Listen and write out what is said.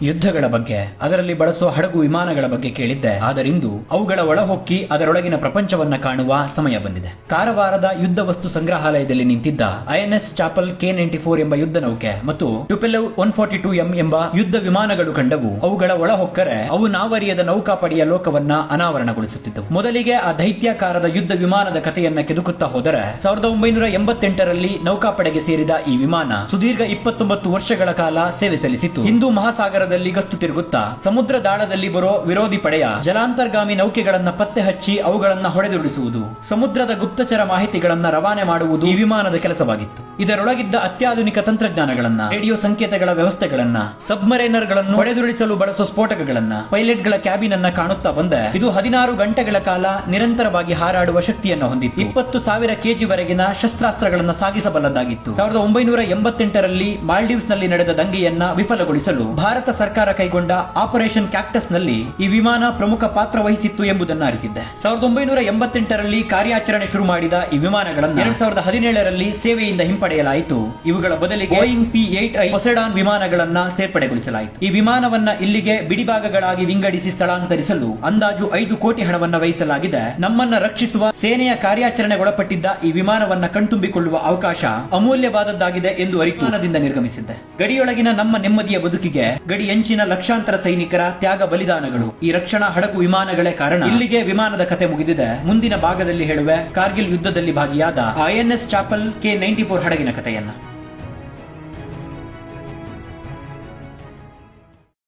ಯುದ್ಧಗಳ ಬಗ್ಗೆ, ಅದರಲ್ಲಿ ಬಳಸುವ ಹಡಗು ವಿಮಾನಗಳ ಬಗ್ಗೆ ಕೇಳಿದ್ದೆ. ಆದರಿಂದು ಅವುಗಳ ಒಳಹೊಕ್ಕಿ ಅದರೊಳಗಿನ ಪ್ರಪಂಚವನ್ನ ಕಾಣುವ ಸಮಯ ಬಂದಿದೆ. ಕಾರವಾರದ ಯುದ್ಧ ವಸ್ತು ಸಂಗ್ರಹಾಲಯದಲ್ಲಿ ನಿಂತಿದ್ದ ಐಎನ್ಎಸ್ ಚಾಪಲ್ K94 ಎಂಬ ಯುದ್ಧ ನೌಕೆ ಮತ್ತು ಟ್ಯುಪೆಲವ್ 142M ಎಂಬ ಯುದ್ಧ ವಿಮಾನಗಳು ಕಂಡವು. ಅವುಗಳ ಒಳಹೊಕ್ಕರೆ ಅವು ನಾವರಿಯದ ನೌಕಾಪಡೆಯ ಲೋಕವನ್ನ ಅನಾವರಣಗೊಳಿಸುತ್ತಿದ್ದವು. ಮೊದಲಿಗೆ ಆ ದೈತ್ಯಾಕಾರದ ಯುದ್ಧ ವಿಮಾನದ ಕಥೆಯನ್ನ ಕೆದಕುತ್ತಾ ಹೋದರೆ 1988ರಲ್ಲಿ ನೌಕಾಪಡೆಗೆ ಸೇರಿದ ಈ ವಿಮಾನ ಸುದೀರ್ಘ 29 ವರ್ಷಗಳ ಕಾಲ ಸೇವೆ ಸಲ್ಲಿಸಿತು. ಹಿಂದೂ ಮಹಾಸಾಗರದಲ್ಲಿ ಗಸ್ತು ತಿರುಗುತ್ತಾ ಸಮುದ್ರ ದಾಳದಲ್ಲಿ ಬರೋ ವಿರೋಧಿ ಪಡೆಯ ಜಲಾಂತರ್ಗಾಮಿ ನೌಕೆಗಳನ್ನ ಪತ್ತೆ ಹಚ್ಚಿ ಅವುಗಳನ್ನ ಹೊಡೆದುರುಳಿಸುವುದು, ಸಮುದ್ರದ ಗುಪ್ತಚರ ಮಾಹಿತಿಗಳನ್ನ ರವಾನೆ ಮಾಡುವುದು ಈ ವಿಮಾನದ ಕೆಲಸವಾಗಿತ್ತು. ಇದರೊಳಗಿದ್ದ ಅತ್ಯಾಧುನಿಕ ತಂತ್ರಜ್ಞಾನಗಳನ್ನ, ರೇಡಿಯೋ ಸಂಕೇತಗಳ ವ್ಯವಸ್ಥೆಗಳನ್ನ, ಸಬ್ಮರೈನರ್ ಗಳನ್ನು ಹೊಡೆದುರುಳಿಸಲು ಬಳಸುವ ಸ್ಫೋಟಕಗಳನ್ನ, ಪೈಲಟ್ ಗಳ ಕ್ಯಾಬಿನ್ ಅನ್ನ ಕಾಣುತ್ತಾ ಬಂದೆ ಇದು 16 ಗಂಟೆಗಳ ಕಾಲ ನಿರಂತರವಾಗಿ ಹಾರಾಡುವ ಶಕ್ತಿಯನ್ನು ಹೊಂದಿತ್ತು. 20,000 kg ವರೆಗಿನ ಶಸ್ತ್ರಾಸ್ತ್ರಗಳನ್ನ ಸಾಗಿಸಬಲ್ಲದಾಗಿತ್ತು. 1988ರಲ್ಲಿ ಮಾಲ್ಡೀವ್ಸ್ ನಲ್ಲಿ ನಡೆದ ದಂಗೆಯನ್ನ ವಿಫಲಗೊಳಿಸಲು ಭಾರತ ಸರ್ಕಾರ ಕೈಗೊಂಡ ಆಪರೇಷನ್ ಕ್ಯಾಕ್ಟಸ್ ನಲ್ಲಿ ಈ ವಿಮಾನ ಪ್ರಮುಖ ಪಾತ್ರ ವಹಿಸಿತ್ತು ಎಂಬುದನ್ನು ಅರಿತಿದ್ದೆ. 1988ರಲ್ಲಿ ಕಾರ್ಯಾಚರಣೆ ಶುರು ಮಾಡಿದ ಈ ವಿಮಾನಗಳನ್ನು 2017ರಲ್ಲಿ ಸೇವೆಯಿಂದ ಹಿಂಪಡೆಯಲಾಯಿತು. ಇವುಗಳ ಬದಲಿಗೆ ಬೋಯಿಂಗ್ P-8I ಪೊಸೆಡಾನ್ ವಿಮಾನಗಳನ್ನ ಸೇರ್ಪಡೆಗೊಳಿಸಲಾಯಿತು. ಈ ವಿಮಾನವನ್ನ ಇಲ್ಲಿಗೆ ಬಿಡಿಭಾಗಗಳಾಗಿ ವಿಂಗಡಿಸಿ ಸ್ಥಳಾಂತರಿಸಲು ಅಂದಾಜು 5 ಕೋಟಿ ಹಣವನ್ನ ವ್ಯಯಿಸಲಾಗಿದೆ. ನಮ್ಮನ್ನ ರಕ್ಷಿಸುವ ಸೇನೆಯ ಕಾರ್ಯಾಚರಣೆಗೊಳಪಟ್ಟಿದ್ದ ಈ ವಿಮಾನವನ್ನ ಕಣ್ತುಂಬಿಕೊಳ್ಳುವ ಅವಕಾಶ ಅಮೂಲ್ಯವಾದದ್ದಾಗಿದೆ ಎಂದು ಅರಿತು ವಿಮಾನದಿಂದ ನಿರ್ಗಮಿಸಿದ್ದೆ. ಗಡಿಯೊಳಗಿನ ನಮ್ಮ ನೆಮ್ಮದಿಯ ಬದುಕಿಗೆ ಗಡಿ ಅಂಚಿನ ಲಕ್ಷಾಂತರ ಸೈನಿಕರ ತ್ಯಾಗ ಬಲಿದಾನಗಳು, ಈ ರಕ್ಷಣಾ ಹಡಗು ವಿಮಾನಗಳೇ ಕಾರಣ. ಇಲ್ಲಿಗೆ ವಿಮಾನದ ಕತೆ ಮುಗಿದಿದೆ. ಮುಂದಿನ ಭಾಗದಲ್ಲಿ ಹೇಳುವೆ ಕಾರ್ಗಿಲ್ ಯುದ್ಧದಲ್ಲಿ ಭಾಗಿಯಾದ ಐಎನ್ಎಸ್ ಚಾಪಲ್ K94 ಹಡಗಿನ ಕಥೆಯನ್ನ.